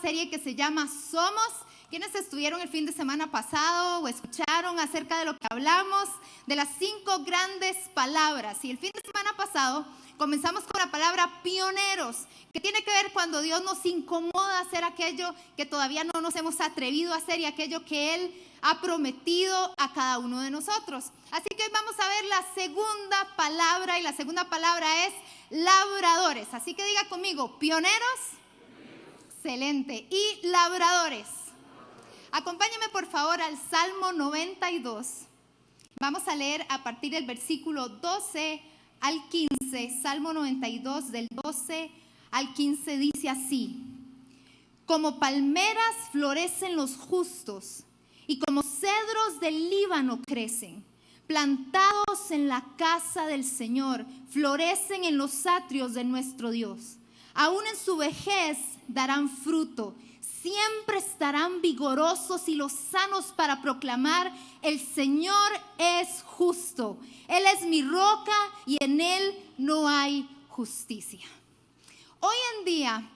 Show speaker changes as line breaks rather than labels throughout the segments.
serie que se llama Somos. ¿Quiénes estuvieron el fin de semana pasado o escucharon acerca de lo que hablamos? De las 5 grandes palabras. Y el fin de semana pasado comenzamos con la palabra pioneros, que tiene que ver cuando Dios nos incomoda a hacer aquello que todavía no nos hemos atrevido a hacer y aquello que Él ha prometido a cada uno de nosotros. Así que hoy vamos a ver la segunda palabra, y la segunda palabra es labradores. Así que diga conmigo, pioneros, excelente, y labradores. Acompáñame por favor al Salmo 92. Vamos a leer a partir del versículo 12 al 15. Salmo 92 del 12 al 15 dice así: como palmeras florecen los justos, y como cedros del Líbano crecen, plantados en la casa del Señor, florecen en los atrios de nuestro Dios. Aún en su vejez darán fruto, siempre estarán vigorosos y lozanos para proclamar: el Señor es justo, Él es mi roca y en Él no hay justicia. Hoy en día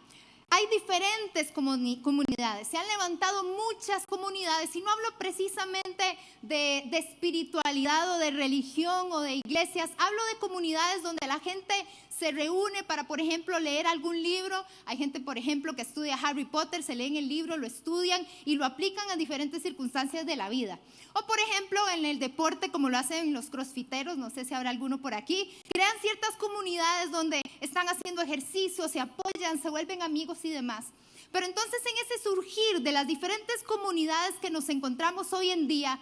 hay diferentes comunidades, se han levantado muchas comunidades, y no hablo precisamente de espiritualidad o de religión o de iglesias, hablo de comunidades donde la gente se reúne para, por ejemplo, leer algún libro. Hay gente, por ejemplo, que estudia Harry Potter, se leen el libro, lo estudian y lo aplican a diferentes circunstancias de la vida. O, por ejemplo, en el deporte, como lo hacen los crossfiteros, no sé si habrá alguno por aquí, crean ciertas comunidades donde están haciendo ejercicio, se apoyan, se vuelven amigos y demás. Pero entonces, en ese surgir de las diferentes comunidades que nos encontramos hoy en día,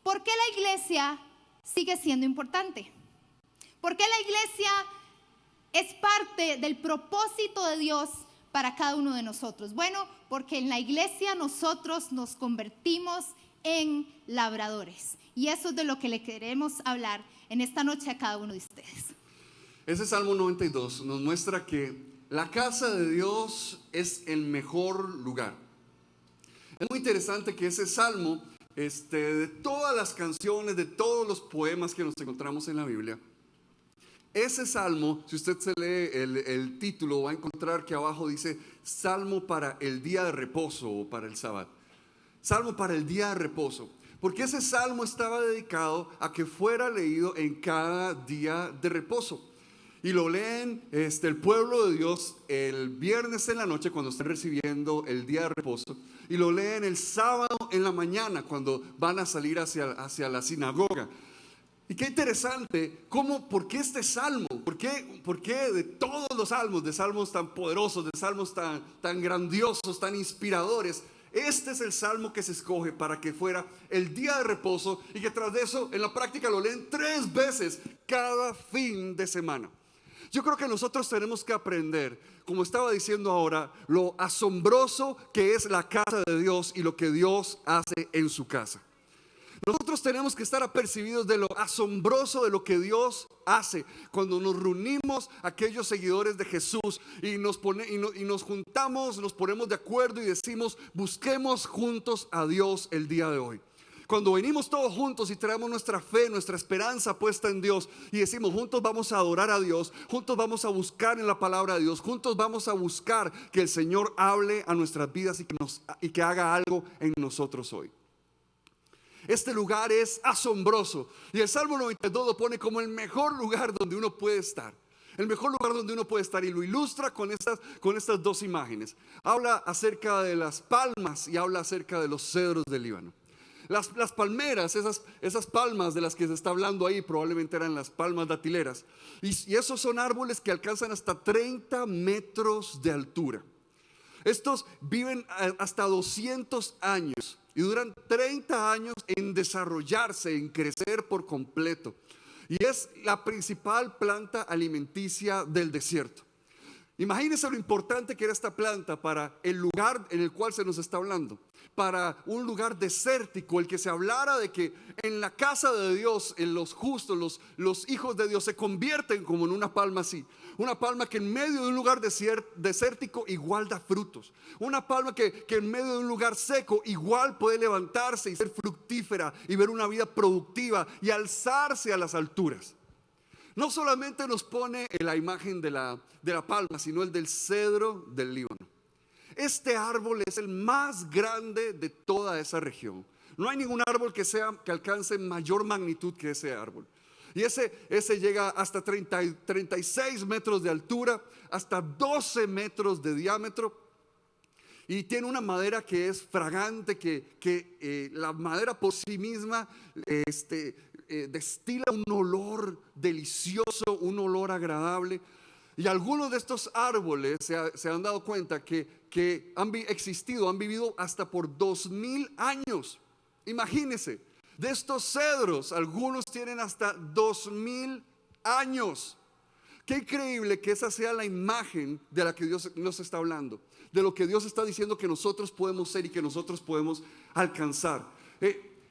¿por qué la iglesia sigue siendo importante? ¿Por qué la iglesia es parte del propósito de Dios para cada uno de nosotros? Bueno, porque en la iglesia nosotros nos convertimos en labradores. Y eso es de lo que le queremos hablar en esta noche a cada uno de ustedes.
Ese Salmo 92 nos muestra que la casa de Dios es el mejor lugar. Es muy interesante que ese Salmo, de todas las canciones, de todos los poemas que nos encontramos en la Biblia, ese Salmo, si usted se lee el título, va a encontrar que abajo dice Salmo para el día de reposo o para el Sabbat. Salmo para el día de reposo, porque ese Salmo estaba dedicado a que fuera leído en cada día de reposo. Y lo leen el pueblo de Dios el viernes en la noche cuando están recibiendo el día de reposo, y lo leen el sábado en la mañana cuando van a salir hacia la sinagoga. Y qué interesante, ¿por qué este salmo? ¿Por qué de todos los salmos, de salmos tan poderosos, de salmos tan grandiosos, tan inspiradores, este es el salmo que se escoge para que fuera el día de reposo, y que tras de eso en la práctica lo leen 3 veces cada fin de semana? Yo creo que nosotros tenemos que aprender, como estaba diciendo ahora, lo asombroso que es la casa de Dios y lo que Dios hace en su casa. Nosotros tenemos que estar apercibidos de lo asombroso de lo que Dios hace cuando nos reunimos, aquellos seguidores de Jesús, y nos juntamos, nos ponemos de acuerdo y decimos: busquemos juntos a Dios el día de hoy. Cuando venimos todos juntos y traemos nuestra fe, nuestra esperanza puesta en Dios, y decimos: juntos vamos a adorar a Dios, juntos vamos a buscar en la palabra de Dios, juntos vamos a buscar que el Señor hable a nuestras vidas y que haga algo en nosotros hoy. Este lugar es asombroso, y el Salmo 92 lo pone como el mejor lugar donde uno puede estar. El mejor lugar donde uno puede estar, y lo ilustra con estas 2 imágenes. Habla acerca de las palmas y habla acerca de los cedros del Líbano. Las palmeras, esas palmas de las que se está hablando ahí, probablemente eran las palmas datileras. Y esos son árboles que alcanzan hasta 30 metros de altura. Estos viven hasta 200 años y duran 30 años en desarrollarse, en crecer por completo. Y es la principal planta alimenticia del desierto. Imagínense lo importante que era esta planta para el lugar en el cual se nos está hablando. Para un lugar desértico, el que se hablara de que en la casa de Dios, en los justos, los hijos de Dios se convierten como en una palma así. Una palma que en medio de un lugar desértico igual da frutos. Una palma que en medio de un lugar seco igual puede levantarse y ser fructífera y ver una vida productiva y alzarse a las alturas. No solamente nos pone la imagen de la palma, sino el del cedro del Líbano. este árbol es el más grande de toda esa región. No hay ningún árbol que alcance mayor magnitud que ese árbol. Y ese llega hasta 36 metros de altura, hasta 12 metros de diámetro. Y tiene una madera que es fragante, que la madera por sí misma destila un olor delicioso, un olor agradable. Y algunos de estos árboles se han dado cuenta que han vivido hasta por 2000 años. Imagínense, de estos cedros, algunos tienen hasta 2000 años. Qué increíble que esa sea la imagen de la que Dios nos está hablando, de lo que Dios está diciendo que nosotros podemos ser y que nosotros podemos alcanzar.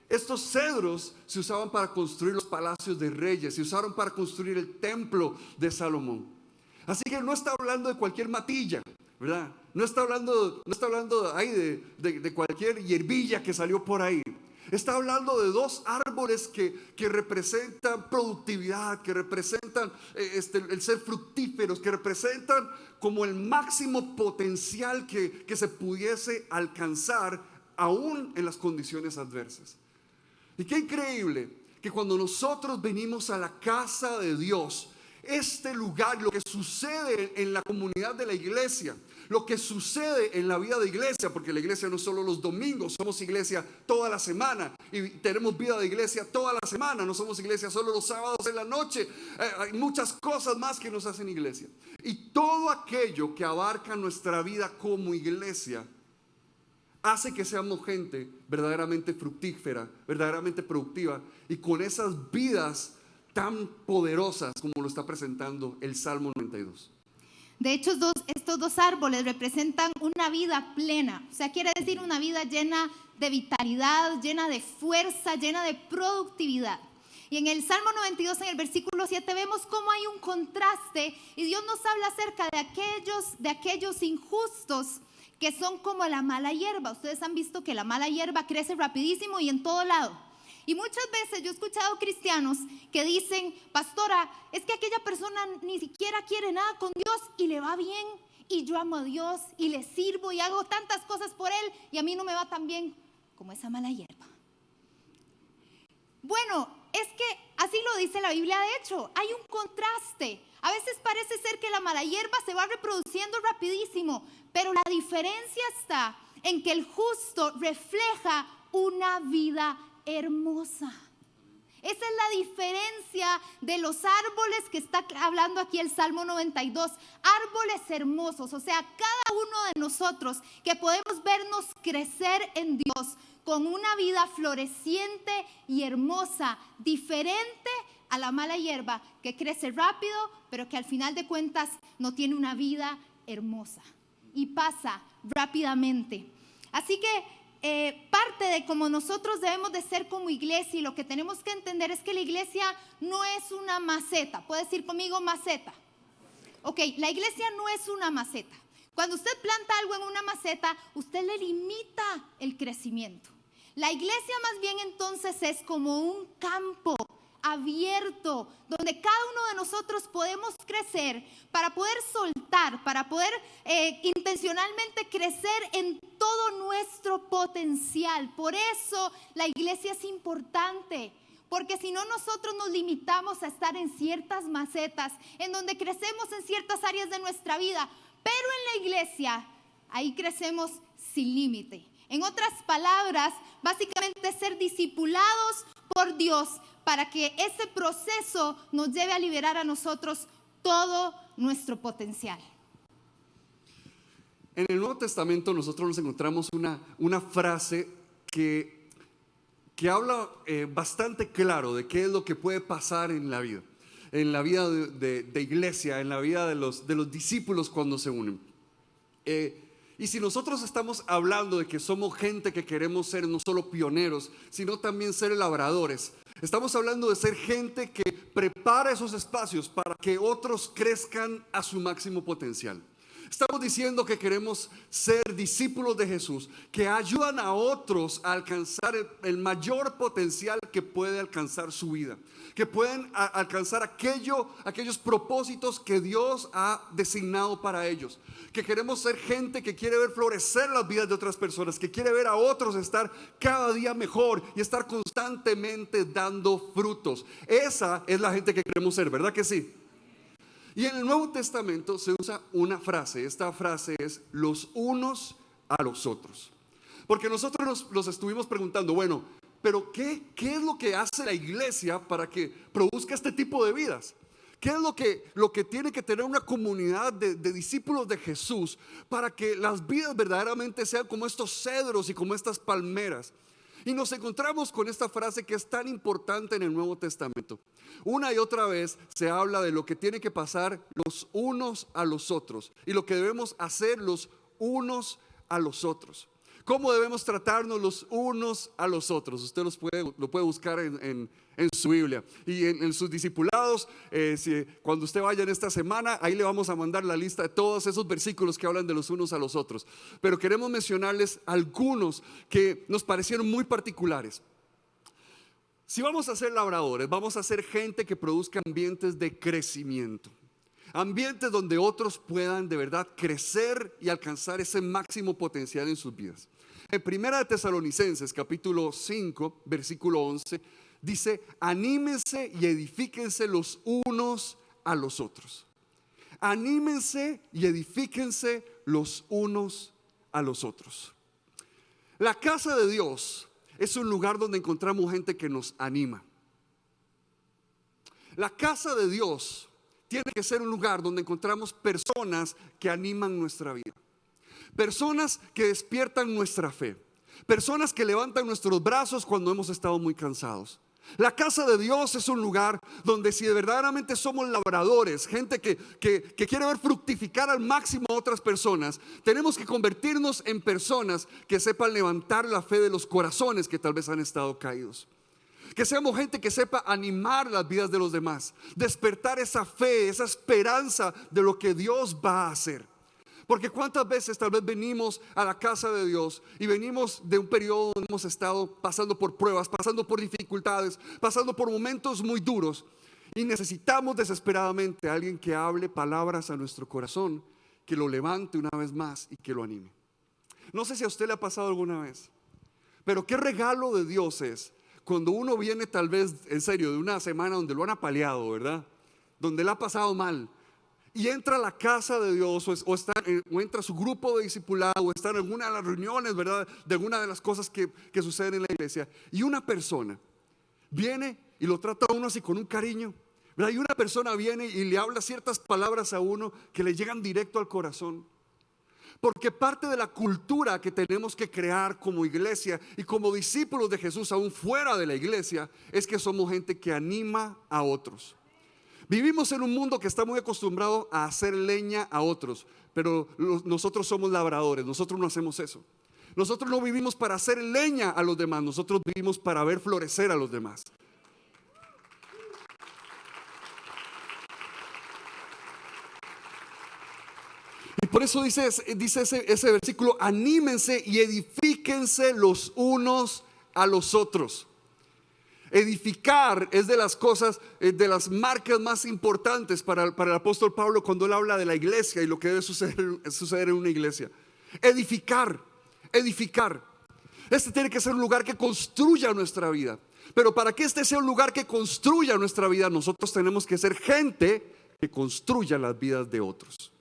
Estos cedros se usaban para construir los palacios de reyes, se usaron para construir el templo de Salomón. Así que no está hablando de cualquier matilla, ¿verdad? No está hablando ahí de cualquier hierbilla que salió por ahí. Está hablando de dos árboles que representan productividad, que representan el ser fructíferos, que representan como el máximo potencial que se pudiese alcanzar aún en las condiciones adversas. Y qué increíble que cuando nosotros venimos a la casa de Dios, este lugar, lo que sucede en la comunidad de la iglesia, lo que sucede en la vida de iglesia, porque la iglesia no es solo los domingos, somos iglesia toda la semana y tenemos vida de iglesia toda la semana, no somos iglesia solo los sábados en la noche, hay muchas cosas más que nos hacen iglesia. Y todo aquello que abarca nuestra vida como iglesia hace que seamos gente verdaderamente fructífera, verdaderamente productiva y con esas vidas tan poderosas como lo está presentando el Salmo 92.
De hecho, estos dos árboles representan una vida plena. O sea, quiere decir una vida llena de vitalidad, llena de fuerza, llena de productividad. Y en el Salmo 92, en el versículo 7, vemos cómo hay un contraste. Y Dios nos habla acerca de aquellos injustos que son como la mala hierba. Ustedes han visto que la mala hierba crece rapidísimo y en todo lado. Y muchas veces yo he escuchado cristianos que dicen: pastora, es que aquella persona ni siquiera quiere nada con Dios y le va bien, y yo amo a Dios y le sirvo y hago tantas cosas por Él y a mí no me va tan bien como esa mala hierba. Bueno, es que así lo dice la Biblia. De hecho, hay un contraste. A veces parece ser que la mala hierba se va reproduciendo rapidísimo, pero la diferencia está en que el justo refleja una vida hermosa. Esa es la diferencia de los árboles que está hablando aquí el Salmo 92. Árboles hermosos, o sea, cada uno de nosotros que podemos vernos crecer en Dios con una vida floreciente y hermosa, diferente a la mala hierba que crece rápido, pero que al final de cuentas no tiene una vida hermosa y pasa rápidamente. Así que parte de cómo nosotros debemos de ser como iglesia, y lo que tenemos que entender es que la iglesia no es una maceta. ¿Puede decir conmigo maceta? Ok, la iglesia no es una maceta. Cuando usted planta algo en una maceta, usted le limita el crecimiento. La iglesia más bien entonces es como un campo abierto, donde cada uno de nosotros podemos crecer para poder soltar, para poder intencionalmente crecer en todo nuestro potencial. Por eso la iglesia es importante, porque si no, nosotros nos limitamos a estar en ciertas macetas, en donde crecemos en ciertas áreas de nuestra vida, pero en la iglesia, ahí crecemos sin límite. En otras palabras, básicamente ser discipulados por Dios para que ese proceso nos lleve a liberar a nosotros todo nuestro potencial.
En el Nuevo Testamento nosotros nos encontramos una frase que habla bastante claro de qué es lo que puede pasar en la vida de iglesia, en la vida de los discípulos cuando se unen. Y si nosotros estamos hablando de que somos gente que queremos ser no solo pioneros, sino también ser labradores, estamos hablando de ser gente que prepara esos espacios para que otros crezcan a su máximo potencial. Estamos diciendo que queremos ser discípulos de Jesús, que ayudan a otros a alcanzar el mayor potencial que puede alcanzar su vida, que pueden alcanzar aquellos propósitos que Dios ha designado para ellos, que queremos ser gente que quiere ver florecer las vidas de otras personas, que quiere ver a otros estar cada día mejor y estar constantemente dando frutos. Esa es la gente que queremos ser, ¿verdad que sí? Y en el Nuevo Testamento se usa una frase. Esta frase es los unos a los otros. Porque nosotros nos estuvimos preguntando, bueno, pero ¿qué es lo que hace la iglesia para que produzca este tipo de vidas? ¿Qué es lo que tiene que tener una comunidad de discípulos de Jesús para que las vidas verdaderamente sean como estos cedros y como estas palmeras? Y nos encontramos con esta frase que es tan importante en el Nuevo Testamento. Una y otra vez se habla de lo que tiene que pasar los unos a los otros y lo que debemos hacer los unos a los otros. ¿Cómo debemos tratarnos los unos a los otros? Usted lo puede buscar en su Biblia y en sus discipulados. Cuando usted vaya en esta semana, ahí le vamos a mandar la lista de todos esos versículos que hablan de los unos a los otros. Pero queremos mencionarles algunos que nos parecieron muy particulares. Si vamos a ser labradores, vamos a ser gente que produzca ambientes de crecimiento. Ambientes donde otros puedan de verdad crecer y alcanzar ese máximo potencial en sus vidas. En 1 de Tesalonicenses capítulo 5 versículo 11 dice: anímense y edifíquense los unos a los otros. Anímense y edifíquense los unos a los otros. La casa de Dios es un lugar donde encontramos gente que nos anima. La casa de Dios tiene que ser un lugar donde encontramos personas que animan nuestra vida, personas que despiertan nuestra fe, personas que levantan nuestros brazos cuando hemos estado muy cansados. La casa de Dios es un lugar donde si verdaderamente somos labradores, gente que quiere ver fructificar al máximo a otras personas, tenemos que convertirnos en personas que sepan levantar la fe de los corazones que tal vez han estado caídos. Que seamos gente que sepa animar las vidas de los demás, despertar esa fe, esa esperanza de lo que Dios va a hacer. Porque cuántas veces tal vez venimos a la casa de Dios y venimos de un periodo donde hemos estado pasando por pruebas, pasando por dificultades, pasando por momentos muy duros, y necesitamos desesperadamente a alguien que hable palabras a nuestro corazón, que lo levante una vez más y que lo anime. No sé si a usted le ha pasado alguna vez, pero qué regalo de Dios es cuando uno viene tal vez en serio de una semana donde lo han apaleado, ¿verdad? Donde le ha pasado mal, y entra a la casa de Dios o entra a su grupo de discipulado o está en alguna de las reuniones, ¿verdad? De alguna de las cosas que suceden en la iglesia, y una persona viene y lo trata a uno así con un cariño, ¿verdad? Y una persona viene y le habla ciertas palabras a uno que le llegan directo al corazón. Porque parte de la cultura que tenemos que crear como iglesia y como discípulos de Jesús aún fuera de la iglesia es que somos gente que anima a otros. Vivimos en un mundo que está muy acostumbrado a hacer leña a otros, pero nosotros somos labradores, nosotros no hacemos eso. Nosotros no vivimos para hacer leña a los demás, nosotros vivimos para ver florecer a los demás. Y por eso dice ese versículo: anímense y edifíquense los unos a los otros. Edificar es de las cosas, de las marcas más importantes para el apóstol Pablo cuando él habla de la iglesia y lo que debe suceder en una iglesia. Edificar. Este tiene que ser un lugar que construya nuestra vida. Pero para que este sea un lugar que construya nuestra vida, nosotros tenemos que ser gente que construya las vidas de otros.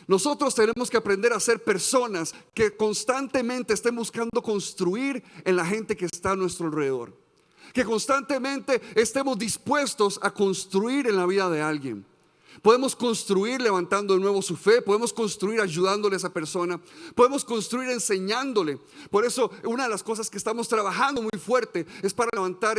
Nosotros tenemos que aprender a ser personas que constantemente estén buscando construir en la gente que está a nuestro alrededor. Que constantemente estemos dispuestos a construir en la vida de alguien. Podemos construir levantando de nuevo su fe, podemos construir ayudándole a esa persona, podemos construir enseñándole. Por eso una de las cosas que estamos trabajando muy fuerte es para levantar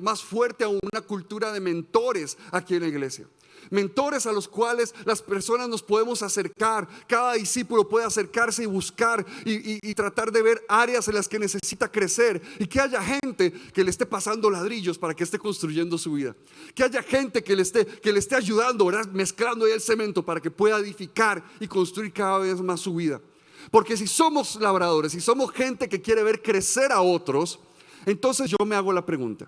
más fuerte aún una cultura de mentores aquí en la iglesia. mentores a los cuales las personas nos podemos acercar. Cada discípulo puede acercarse y buscar y tratar de ver áreas en las que necesita crecer, y que haya gente que le esté pasando ladrillos para que esté construyendo su vida, que haya gente que le esté ayudando, ¿verdad? Mezclando ahí el cemento para que pueda edificar y construir cada vez más su vida. Porque si somos labradores, si somos gente que quiere ver crecer a otros, entonces yo me hago la pregunta: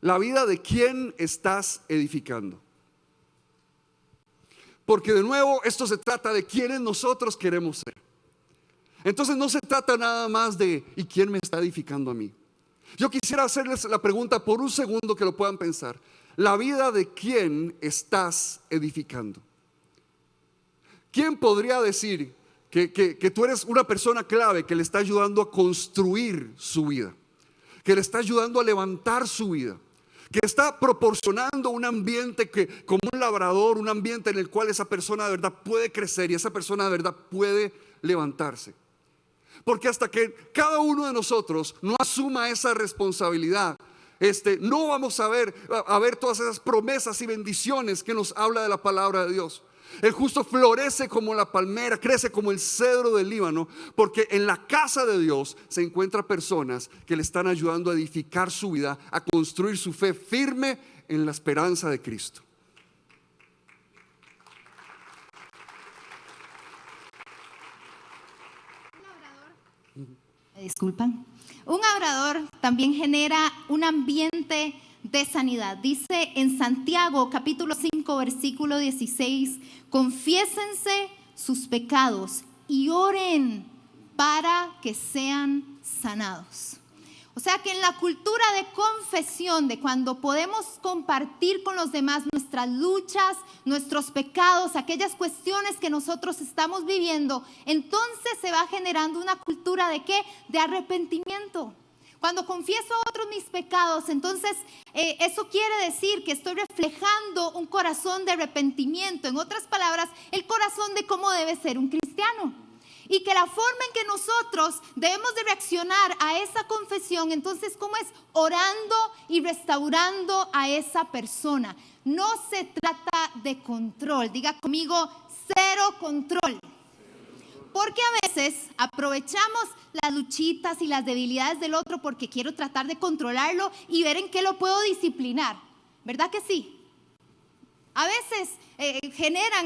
¿la vida de quién estás edificando? Porque de nuevo esto se trata de quiénes nosotros queremos ser. Entonces no se trata nada más de ¿y quién me está edificando a mí? Yo quisiera hacerles la pregunta por un segundo, que lo puedan pensar. ¿La vida de quién estás edificando? ¿Quién podría decir que tú eres una persona clave que le está ayudando a construir su vida, que le está ayudando a levantar su vida, que está proporcionando un ambiente que, como un labrador, un ambiente en el cual esa persona de verdad puede crecer y esa persona de verdad puede levantarse? Porque hasta que cada uno de nosotros no asuma esa responsabilidad, no vamos a ver todas esas promesas y bendiciones que nos habla de la palabra de Dios. El justo florece como la palmera, crece como el cedro del Líbano, porque en la casa de Dios se encuentran personas que le están ayudando a edificar su vida, a construir su fe firme en la esperanza de Cristo.
Disculpan. Un labrador también genera un ambiente de sanidad. Dice en Santiago capítulo 5 versículo 16: confiésense sus pecados y oren para que sean sanados. O sea que en la cultura de confesión, de cuando podemos compartir con los demás nuestras luchas, nuestros pecados, aquellas cuestiones que nosotros estamos viviendo, entonces se va generando una cultura ¿de qué? De arrepentimiento. Cuando confieso a otros mis pecados, entonces eso quiere decir que estoy reflejando un corazón de arrepentimiento. En otras palabras, el corazón de cómo debe ser un cristiano. Y que la forma en que nosotros debemos de reaccionar a esa confesión, entonces, ¿cómo es? Orando y restaurando a esa persona. No se trata de control. Diga conmigo, cero control. Porque a veces aprovechamos las luchitas y las debilidades del otro porque quiero tratar de controlarlo y ver en qué lo puedo disciplinar. ¿Verdad que sí? A veces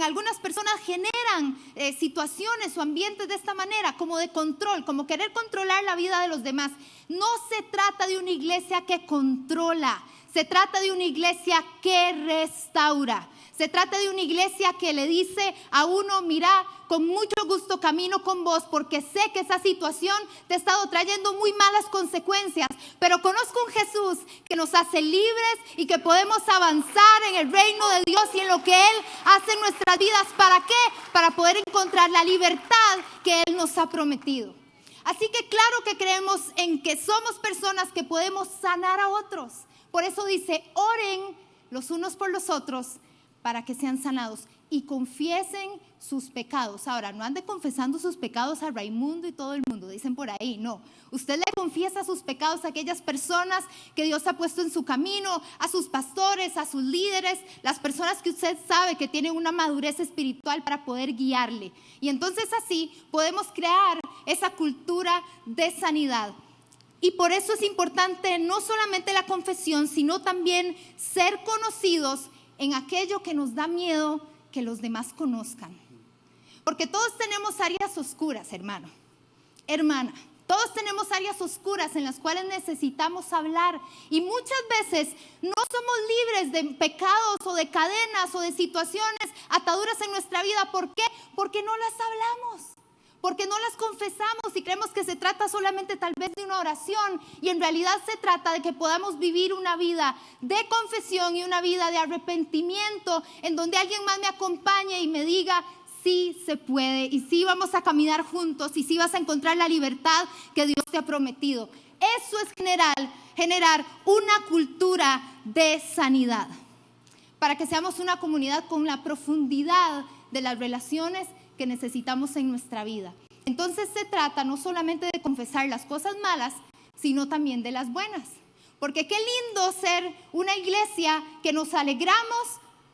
algunas personas generan situaciones o ambientes de esta manera, como de control, como querer controlar la vida de los demás. No se trata de una iglesia que controla, se trata de una iglesia que restaura. Se trata de una iglesia que le dice a uno: mira, con mucho gusto camino con vos porque sé que esa situación te ha estado trayendo muy malas consecuencias, pero conozco un Jesús que nos hace libres y que podemos avanzar en el reino de Dios y en lo que Él hace en nuestras vidas. ¿Para qué? Para poder encontrar la libertad que Él nos ha prometido. Así que claro que creemos en que somos personas que podemos sanar a otros. Por eso dice: oren los unos por los otros para que sean sanados y confiesen sus pecados. Ahora, no ande confesando sus pecados a Raimundo y todo el mundo, dicen por ahí, no. Usted le confiesa sus pecados a aquellas personas que Dios ha puesto en su camino, a sus pastores, a sus líderes, las personas que usted sabe que tienen una madurez espiritual para poder guiarle. Y entonces así podemos crear esa cultura de sanidad. Y por eso es importante no solamente la confesión, sino también ser conocidos en aquello que nos da miedo que los demás conozcan. Porque todos tenemos áreas oscuras, hermano, hermana. Todos tenemos áreas oscuras en las cuales necesitamos hablar. Y muchas veces no somos libres de pecados o de cadenas o de situaciones, ataduras en nuestra vida. ¿Por qué? Porque no las hablamos. Porque no las confesamos y creemos que se trata solamente tal vez de una oración, y en realidad se trata de que podamos vivir una vida de confesión y una vida de arrepentimiento, en donde alguien más me acompañe y me diga: sí se puede, y sí vamos a caminar juntos, y sí vas a encontrar la libertad que Dios te ha prometido. Eso es generar una cultura de sanidad, para que seamos una comunidad con la profundidad de las relaciones que necesitamos en nuestra vida. Entonces se trata no solamente de confesar las cosas malas, sino también de las buenas. Porque qué lindo ser una iglesia que nos alegramos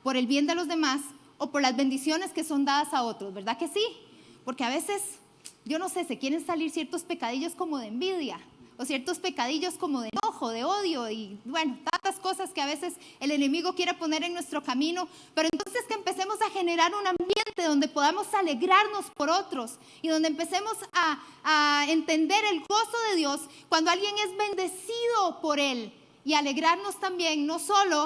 por el bien de los demás o por las bendiciones que son dadas a otros, ¿verdad que sí? Porque a veces, yo no sé, se quieren salir ciertos pecadillos como de envidia o ciertos pecadillos como de enojo, de odio y bueno, tantas cosas que a veces el enemigo quiere poner en nuestro camino, pero entonces que empecemos a generar un ambiente donde podamos alegrarnos por otros y donde empecemos a entender el gozo de Dios cuando alguien es bendecido por Él y alegrarnos también, no solo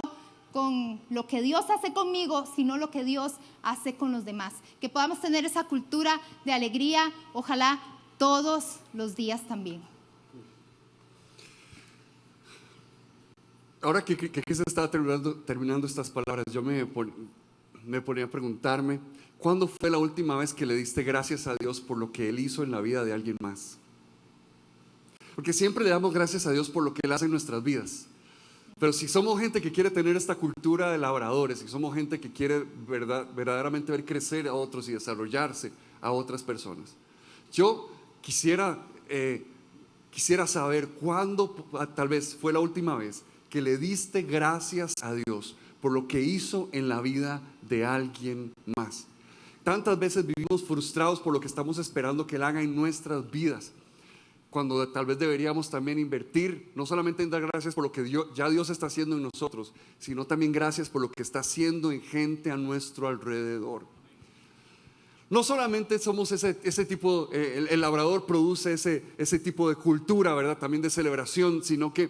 con lo que Dios hace conmigo, sino lo que Dios hace con los demás. Que podamos tener esa cultura de alegría, ojalá todos los días también.
Ahora que se estaba terminando estas palabras, yo me ponía a preguntarme, ¿cuándo fue la última vez que le diste gracias a Dios por lo que Él hizo en la vida de alguien más? Porque siempre le damos gracias a Dios por lo que Él hace en nuestras vidas. Pero si somos gente que quiere tener esta cultura de labradores, si somos gente que quiere verdaderamente ver crecer a otros y desarrollarse a otras personas, yo quisiera saber cuándo tal vez fue la última vez que le diste gracias a Dios por lo que hizo en la vida de alguien más. Tantas veces vivimos frustrados por lo que estamos esperando que Él haga en nuestras vidas, cuando tal vez deberíamos también invertir, no solamente en dar gracias por lo que ya Dios está haciendo en nosotros, sino también gracias por lo que está haciendo en gente a nuestro alrededor. No solamente somos ese tipo, el labrador produce ese tipo de cultura, ¿verdad? También de celebración, sino que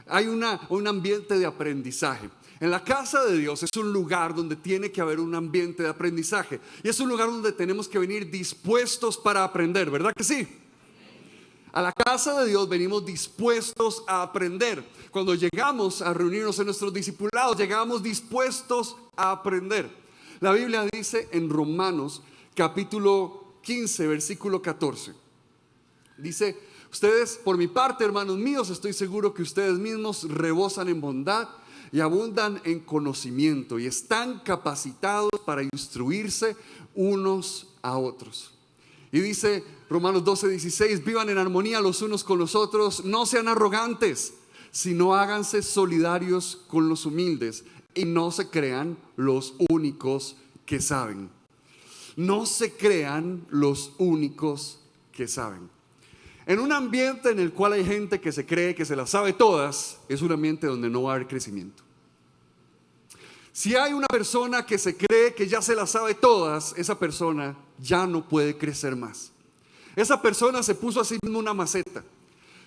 hay un ambiente de aprendizaje. En la casa de Dios es un lugar donde tiene que haber un ambiente de aprendizaje. Y es un lugar donde tenemos que venir dispuestos para aprender, ¿verdad que sí? A la casa de Dios venimos dispuestos a aprender. Cuando llegamos a reunirnos en nuestros discipulados, llegamos dispuestos a aprender. La Biblia dice en Romanos capítulo 15, versículo 14. Dice: ustedes, por mi parte, hermanos míos, estoy seguro que ustedes mismos rebosan en bondad y abundan en conocimiento y están capacitados para instruirse unos a otros. Y dice Romanos 12:16: vivan en armonía los unos con los otros, no sean arrogantes, sino háganse solidarios con los humildes y no se crean los únicos que saben. No se crean los únicos que saben. En un ambiente en el cual hay gente que se cree que se las sabe todas, es un ambiente donde no va a haber crecimiento. Si hay una persona que se cree que ya se las sabe todas, esa persona ya no puede crecer más. Esa persona se puso a sí misma una maceta.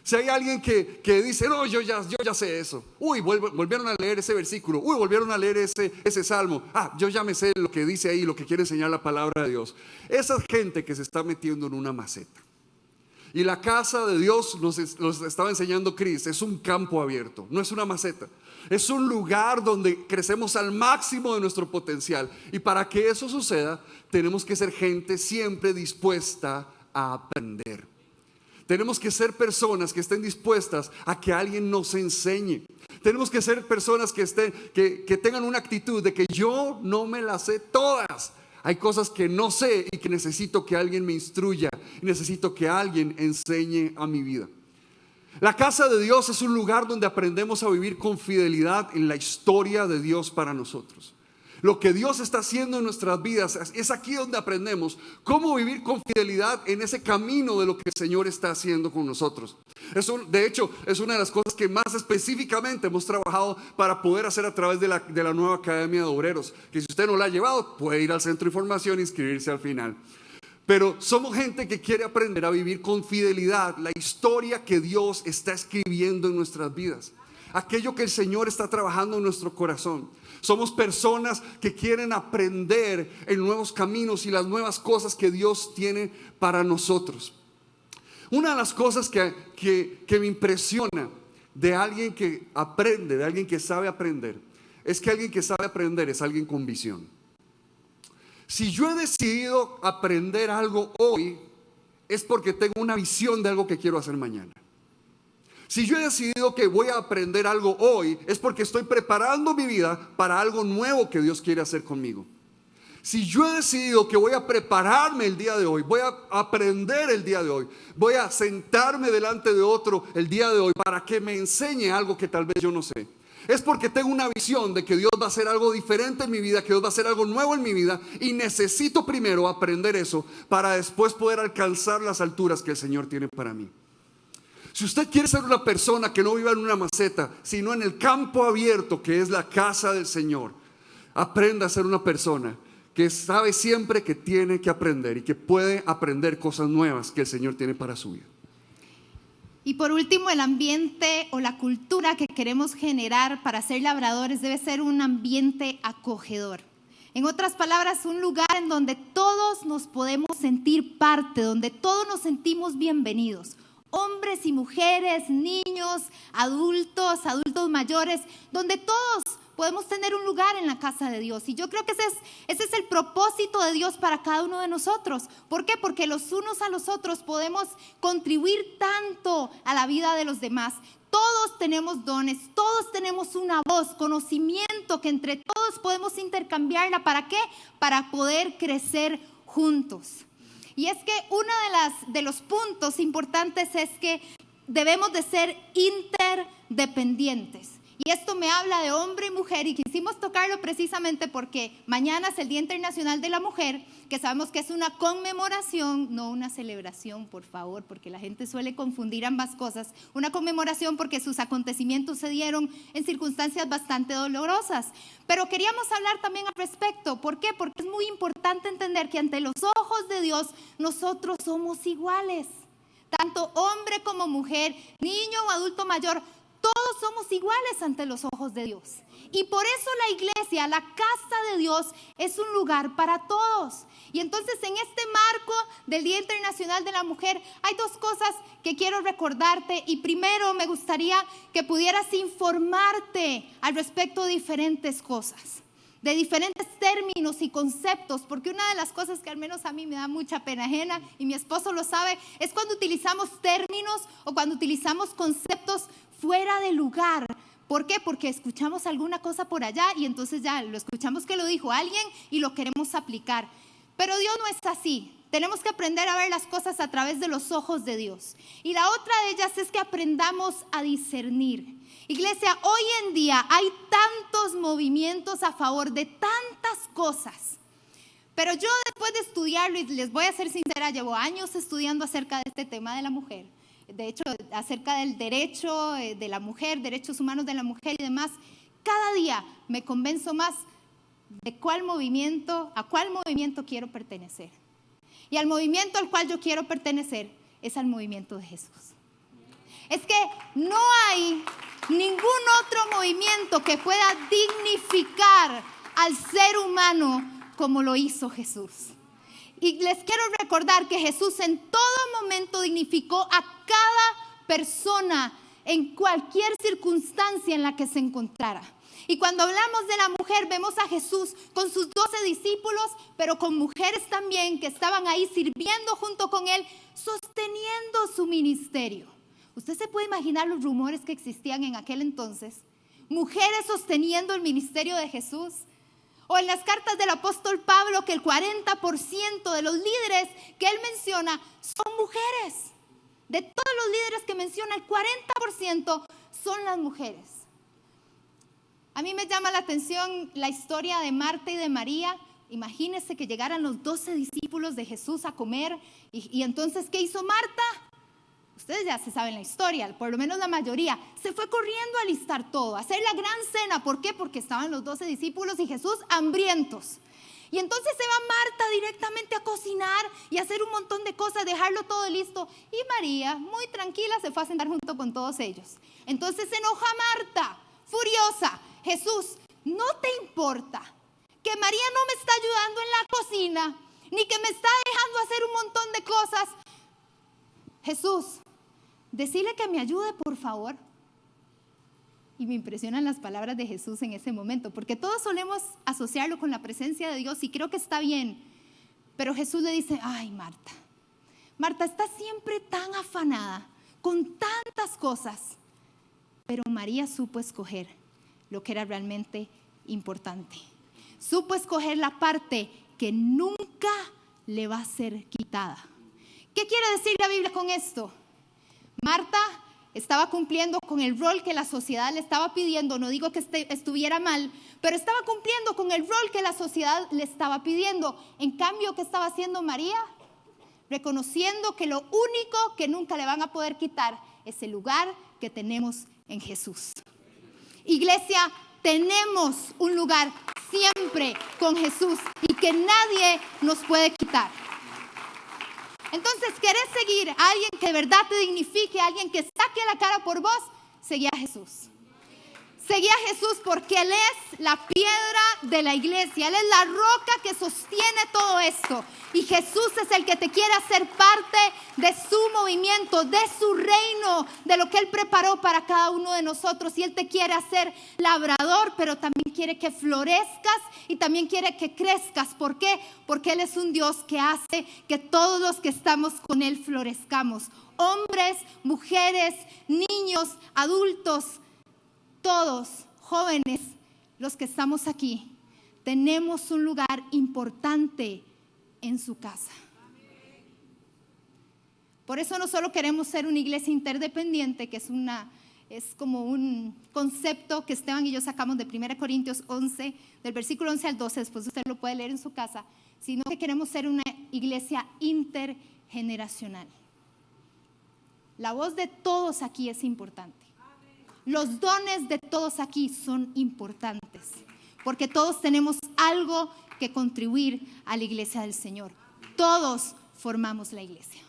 Si hay alguien que dice: no, yo ya sé eso. Uy, volvieron a leer ese versículo. Uy, volvieron a leer ese salmo. Yo ya me sé lo que dice ahí, lo que quiere enseñar la palabra de Dios. Esa gente que se está metiendo en una maceta. Y la casa de Dios, nos estaba enseñando Cris, es un campo abierto, no es una maceta. Es un lugar donde crecemos al máximo de nuestro potencial. Y para que eso suceda, tenemos que ser gente siempre dispuesta a aprender. Tenemos que ser personas que estén dispuestas a que alguien nos enseñe. Tenemos que ser personas que tengan una actitud de que yo no me las sé todas. Hay cosas que no sé y que necesito que alguien me instruya. Necesito que alguien enseñe a mi vida. La casa de Dios es un lugar donde aprendemos a vivir con fidelidad en la historia de Dios para nosotros. Lo que Dios está haciendo en nuestras vidas, es aquí donde aprendemos cómo vivir con fidelidad en ese camino de lo que el Señor está haciendo con nosotros. De hecho, es una de las cosas que más específicamente hemos trabajado para poder hacer a través de la nueva Academia de Obreros, que si usted no la ha llevado, puede ir al centro de información e inscribirse al final. Pero somos gente que quiere aprender a vivir con fidelidad la historia que Dios está escribiendo en nuestras vidas, aquello que el Señor está trabajando en nuestro corazón. Somos personas que quieren aprender en nuevos caminos y las nuevas cosas que Dios tiene para nosotros. Una de las cosas que me impresiona de alguien que aprende, de alguien que sabe aprender, es que alguien que sabe aprender es alguien con visión. Si yo he decidido aprender algo hoy, es porque tengo una visión de algo que quiero hacer mañana. Si yo he decidido que voy a aprender algo hoy, es porque estoy preparando mi vida para algo nuevo que Dios quiere hacer conmigo. Si yo he decidido que voy a prepararme el día de hoy, voy a aprender el día de hoy, voy a sentarme delante de otro el día de hoy para que me enseñe algo que tal vez yo no sé, Es porque tengo una visión de que Dios va a hacer algo diferente en mi vida, que Dios va a hacer algo nuevo en mi vida, y necesito primero aprender eso para después poder alcanzar las alturas que el Señor tiene para mí. Si usted quiere ser una persona que no viva en una maceta, sino en el campo abierto que es la casa del Señor, aprenda a ser una persona que sabe siempre que tiene que aprender y que puede aprender cosas nuevas que el Señor tiene para su vida.
Y por último, el ambiente o la cultura que queremos generar para ser labradores debe ser un ambiente acogedor. En otras palabras, un lugar en donde todos nos podemos sentir parte, donde todos nos sentimos bienvenidos. Hombres y mujeres, niños, adultos mayores, donde todos podemos tener un lugar en la casa de Dios. Y yo creo que ese es el propósito de Dios para cada uno de nosotros. ¿Por qué? Porque los unos a los otros podemos contribuir tanto a la vida de los demás. Todos tenemos dones, todos tenemos una voz, conocimiento que entre todos podemos intercambiarla. ¿Para qué? Para poder crecer juntos. Y es que uno de los puntos importantes es que debemos de ser interdependientes. Y esto me habla de hombre y mujer, y quisimos tocarlo precisamente porque mañana es el Día Internacional de la Mujer, que sabemos que es una conmemoración, no una celebración, por favor, porque la gente suele confundir ambas cosas. Una conmemoración porque sus acontecimientos se dieron en circunstancias bastante dolorosas. Pero queríamos hablar también al respecto. ¿Por qué? Porque es muy importante entender que ante los ojos de Dios nosotros somos iguales. Tanto hombre como mujer, niño o adulto mayor, todos somos iguales ante los ojos de Dios. Y por eso la iglesia, la casa de Dios, es un lugar para todos. Y entonces en este marco del Día Internacional de la Mujer hay dos cosas que quiero recordarte. Y primero me gustaría que pudieras informarte al respecto de diferentes cosas, de diferentes términos y conceptos, porque una de las cosas que al menos a mí me da mucha pena ajena, y mi esposo lo sabe, es cuando utilizamos términos o cuando utilizamos conceptos fuera de lugar. ¿Por qué? Porque escuchamos alguna cosa por allá y entonces ya lo escuchamos que lo dijo alguien y lo queremos aplicar. Pero Dios no es así. Tenemos que aprender a ver las cosas a través de los ojos de Dios. Y la otra de ellas es que aprendamos a discernir. Iglesia, hoy en día hay tantos movimientos a favor de tantas cosas. Pero yo después de estudiarlo, y les voy a ser sincera, llevo años estudiando acerca de este tema de la mujer. De hecho, acerca del derecho de la mujer, derechos humanos de la mujer y demás, cada día me convenzo más de a cuál movimiento quiero pertenecer. Y al movimiento al cual yo quiero pertenecer es al movimiento de Jesús. Es que no hay ningún otro movimiento que pueda dignificar al ser humano como lo hizo Jesús. Y les quiero recordar que Jesús en todo momento dignificó a cada persona en cualquier circunstancia en la que se encontrara. Y cuando hablamos de la mujer, vemos a Jesús con sus 12 discípulos, pero con mujeres también que estaban ahí sirviendo junto con él, sosteniendo su ministerio. ¿Usted se puede imaginar los rumores que existían en aquel entonces? Mujeres sosteniendo el ministerio de Jesús. O en las cartas del apóstol Pablo, que el 40% de los líderes que él menciona son mujeres. De todos los líderes que menciona, el 40% son las mujeres. A mí me llama la atención la historia de Marta y de María. Imagínense que llegaran los 12 discípulos de Jesús a comer. Y entonces, ¿qué hizo Marta? Ustedes ya se saben la historia, por lo menos la mayoría. Se fue corriendo a alistar todo, a hacer la gran cena. ¿Por qué? Porque estaban los 12 discípulos y Jesús hambrientos. Y entonces se va Marta directamente a cocinar y a hacer un montón de cosas, dejarlo todo listo. Y María, muy tranquila, se fue a sentar junto con todos ellos. Entonces se enoja Marta, furiosa. Jesús, ¿no te importa que María no me está ayudando en la cocina, ni que me está dejando hacer un montón de cosas? Jesús, decile que me ayude, por favor. Y me impresionan las palabras de Jesús en ese momento, porque todos solemos asociarlo con la presencia de Dios y creo que está bien. Pero Jesús le dice, ay Marta, Marta, estás siempre tan afanada con tantas cosas, pero María supo escoger lo que era realmente importante. Supo escoger la parte que nunca le va a ser quitada. ¿Qué quiere decir la Biblia con esto? Marta estaba cumpliendo con el rol que la sociedad le estaba pidiendo. No digo que estuviera mal, pero estaba cumpliendo con el rol que la sociedad le estaba pidiendo. En cambio, ¿qué estaba haciendo María? Reconociendo que lo único que nunca le van a poder quitar es el lugar que tenemos en Jesús. Iglesia, tenemos un lugar siempre con Jesús y que nadie nos puede quitar. Entonces, ¿querés seguir a alguien que de verdad te dignifique, a alguien que saque la cara por vos? Seguí a Jesús. Seguí a Jesús porque Él es la piedra de la iglesia. Él es la roca que sostiene todo esto. Y Jesús es el que te quiere hacer parte de su movimiento, de su reino, de lo que Él preparó para cada uno de nosotros. Y Él te quiere hacer labrador, pero también quiere que florezcas y también quiere que crezcas. ¿Por qué? Porque Él es un Dios que hace que todos los que estamos con Él florezcamos. Hombres, mujeres, niños, adultos, todos, jóvenes, los que estamos aquí, tenemos un lugar importante en su casa. Por eso no solo queremos ser una iglesia interdependiente, que es como un concepto que Esteban y yo sacamos de 1 Corintios 11, del versículo 11 al 12, después usted lo puede leer en su casa, sino que queremos ser una iglesia intergeneracional. La voz de todos aquí es importante. Los dones de todos aquí son importantes, porque todos tenemos algo que contribuir a la iglesia del Señor. Todos formamos la iglesia.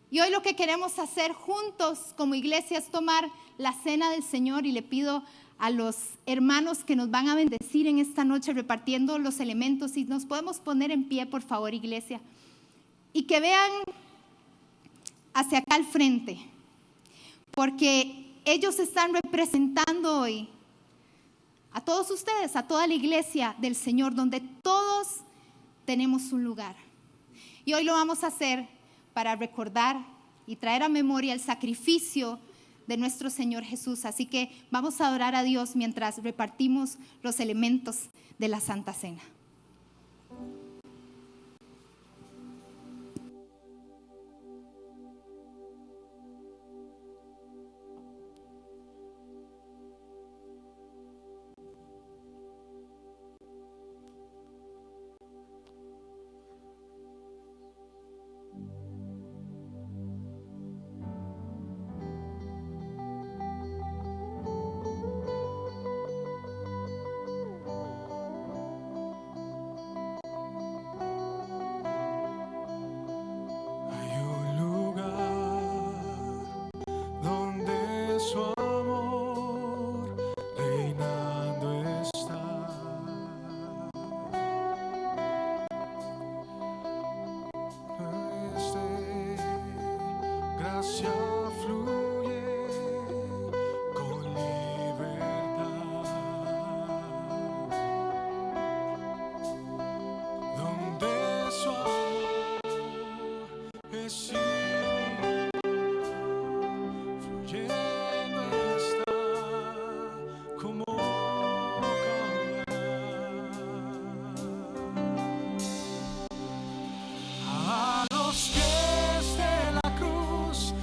Y hoy lo que queremos hacer juntos como iglesia es tomar la cena del Señor, y le pido a los hermanos que nos van a bendecir en esta noche repartiendo los elementos, y nos podemos poner en pie, por favor, iglesia, y que vean hacia acá al frente. Porque ellos están representando hoy a todos ustedes, a toda la iglesia del Señor, donde todos tenemos un lugar. Y hoy lo vamos a hacer para recordar y traer a memoria el sacrificio de nuestro Señor Jesús. Así que vamos a adorar a Dios mientras repartimos los elementos de la Santa Cena.
A los pies de la cruz.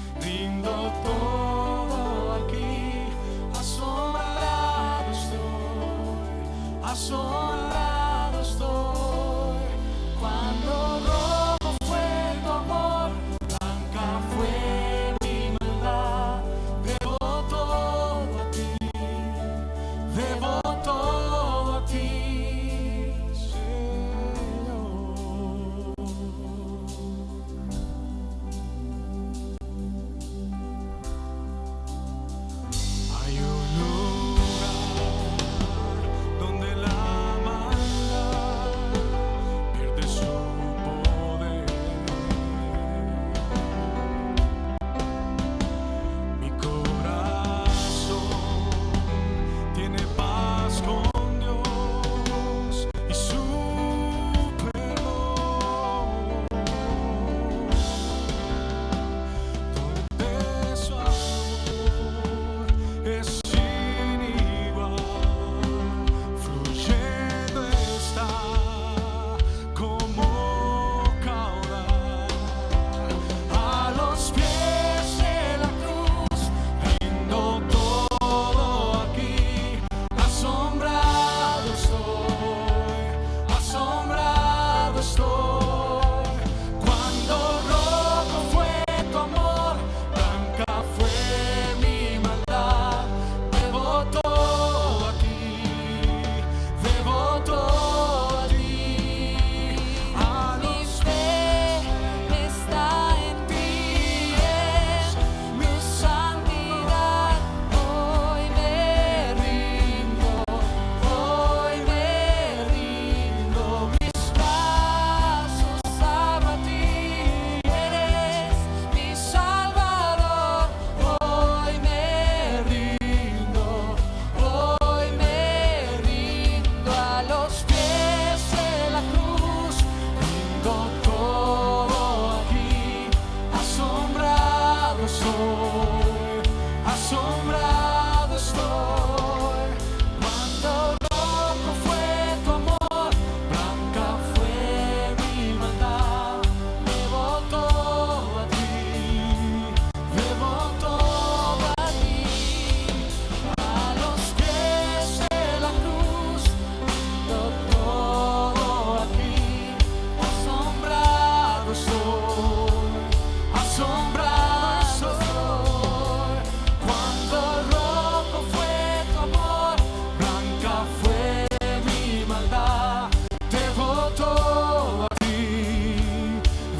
asombrado estoy. Cuando rojo fue tu amor, blanca fue mi maldad. Debo todo a ti,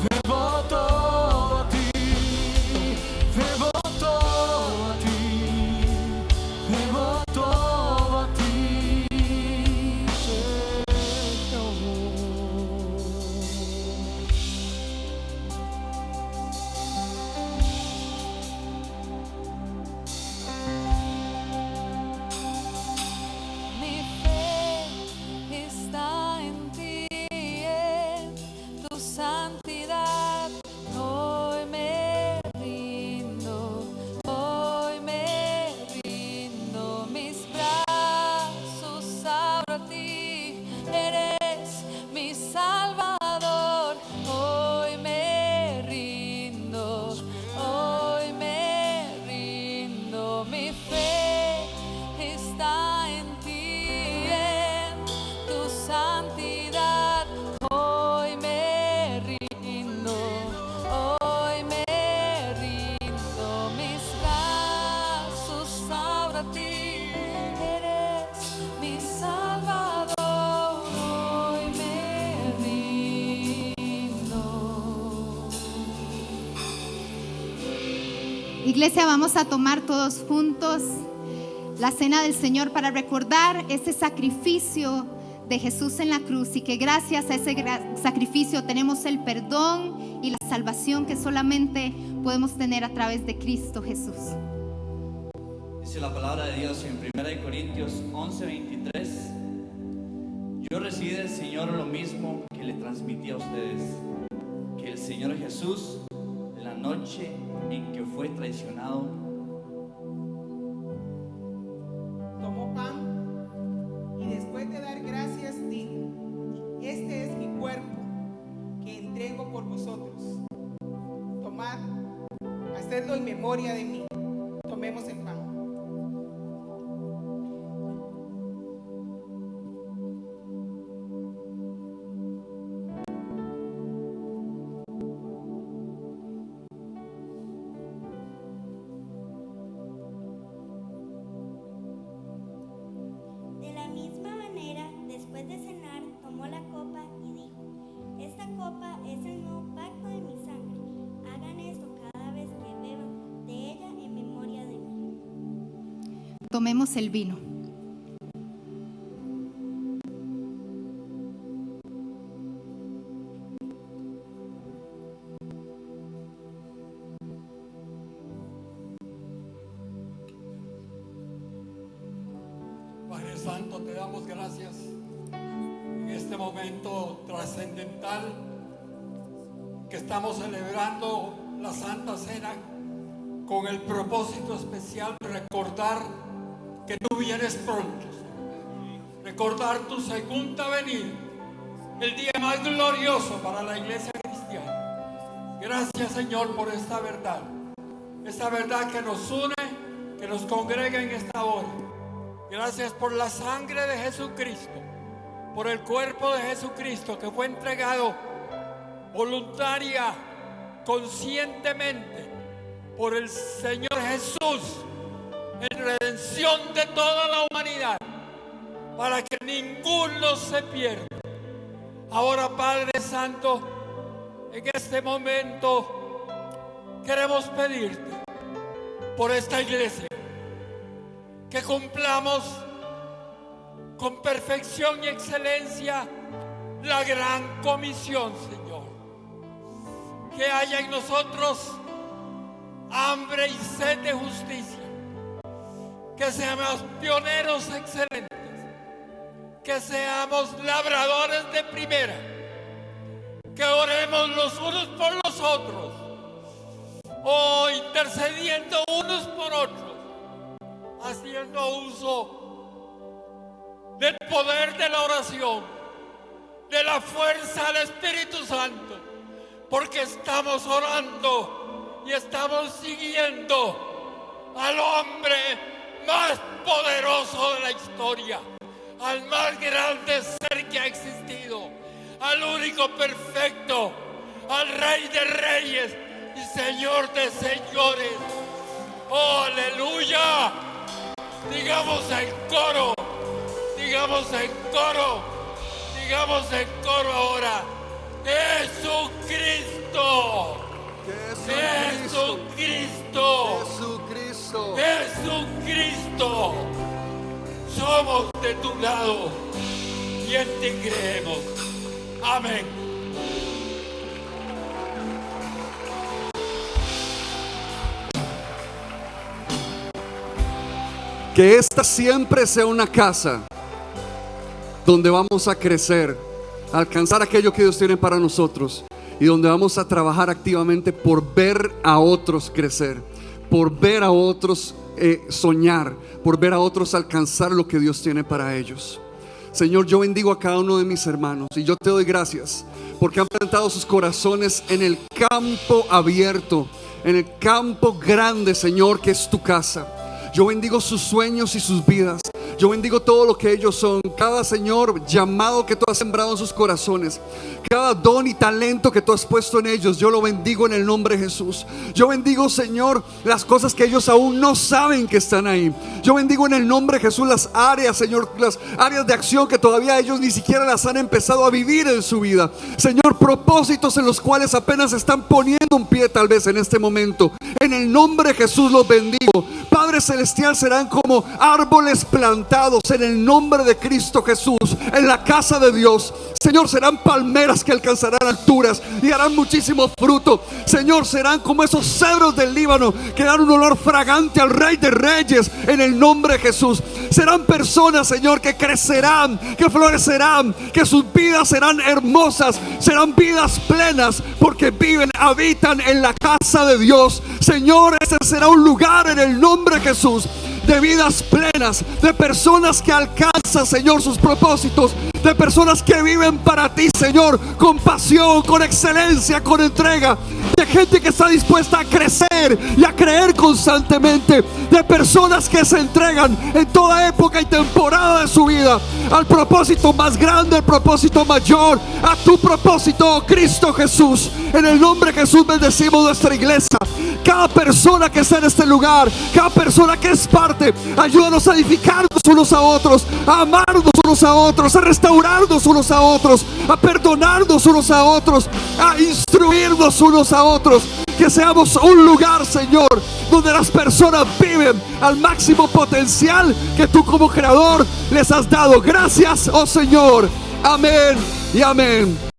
debo todo a ti, debo todo a ti, debo todo a ti, Señor.
Mi fe está en ti, en tu santidad. Hoy me rindo, hoy me rindo. Mis brazos abro a ti, eres mi Salvador. Hoy me rindo, hoy me rindo. Mi fe está en ti, en tu santidad. Hoy me rindo, hoy me rindo. Mis brazos abro a ti, eres mi Salvador. Hoy me rindo.
Iglesia, vamos a tomar todos juntos la cena del Señor para recordar ese sacrificio de Jesús en la cruz, y que gracias a ese sacrificio tenemos el perdón y la salvación que solamente podemos tener a través de Cristo Jesús.
Dice la palabra de Dios en 1 Corintios 11:23: yo recibí del Señor lo mismo que le transmití a ustedes, que el Señor Jesús, la noche en que fue traicionado,
Tomó pan y después de dar gracias dijo: este es mi cuerpo que entrego por vosotros. Tomad, hacedlo en memoria de mí. Tomemos el pan.
De la misma manera, después de cenar, tomó la copa y dijo: esta copa es el nuevo pacto de mi sangre. Hagan esto cada vez que beban de ella en memoria de mí.
Tomemos el vino.
Padre Santo, te damos gracias en este momento trascendental que estamos celebrando la Santa Cena con el propósito especial de recordar que tú vienes pronto, recordar tu segunda venida, el día más glorioso para la iglesia cristiana. Gracias, Señor, por esta verdad que nos une, que nos congrega en esta hora. Gracias por la sangre de Jesucristo, por el cuerpo de Jesucristo que fue entregado voluntaria, conscientemente por el Señor Jesús en redención de toda la humanidad, para que ninguno se pierda. Ahora, Padre Santo, en este momento queremos pedirte por esta iglesia que cumplamos con perfección y excelencia la gran comisión, Señor. Que haya en nosotros hambre y sed de justicia, que seamos pioneros excelentes, que seamos labradores de primera, que oremos los unos por los otros, o intercediendo unos por otros, haciendo uso del poder de la oración, de la fuerza del Espíritu Santo, porque estamos orando y estamos siguiendo al hombre más poderoso de la historia, al más grande ser que ha existido, al único perfecto, al Rey de Reyes y Señor de señores. ¡Oh, aleluya! Digamos en coro, digamos en coro, digamos en coro ahora. Jesucristo, Jesucristo,
Jesucristo.
Jesucristo. Somos de tu lado y en ti creemos. Amén.
Que esta siempre sea una casa donde vamos a crecer, a alcanzar aquello que Dios tiene para nosotros, y donde vamos a trabajar activamente por ver a otros crecer, por ver a otros soñar, por ver a otros alcanzar lo que Dios tiene para ellos. Señor, yo bendigo a cada uno de mis hermanos y yo te doy gracias porque han plantado sus corazones en el campo abierto, en el campo grande, Señor, que es tu casa. Yo bendigo sus sueños y sus vidas. Yo bendigo todo lo que ellos son. Cada, Señor, llamado que tú has sembrado en sus corazones, cada don y talento que tú has puesto en ellos, yo lo bendigo en el nombre de Jesús. Yo bendigo, Señor, las cosas que ellos aún no saben que están ahí. Yo bendigo en el nombre de Jesús las áreas, Señor, las áreas de acción que todavía ellos ni siquiera las han empezado a vivir en su vida. Señor, propósitos en los cuales apenas están poniendo un pie tal vez en este momento. En el nombre de Jesús los bendigo. Padre Celestial, serán como árboles plantados en el nombre de Cristo Jesús en la casa de Dios. Señor, serán palmeras que alcanzarán alturas y harán muchísimo fruto. Señor, serán como esos cedros del Líbano que dan un olor fragante al Rey de Reyes en el nombre de Jesús. Serán personas, Señor, que crecerán, que florecerán, que sus vidas serán hermosas, serán vidas plenas porque habitan en la casa de Dios. Señor, ese será un lugar en el nombre de Jesús de vidas plenas, de personas que alcanzan, Señor, sus propósitos, de personas que viven para ti, Señor, con pasión, con excelencia, con entrega, de gente que está dispuesta a crecer y a creer constantemente, de personas que se entregan en toda época y temporada de su vida al propósito más grande, al propósito mayor, a tu propósito, oh Cristo Jesús. En el nombre de Jesús bendecimos nuestra iglesia, cada persona que está en este lugar, cada persona que es parte. Ayúdanos a edificarnos unos a otros, a amarnos unos a otros, a restaurarnos unos a otros, a perdonarnos unos a otros, a instruirnos unos a otros. Que seamos un lugar, Señor, donde las personas viven al máximo potencial que tú como creador les has dado. Gracias, oh Señor. Amén y amén.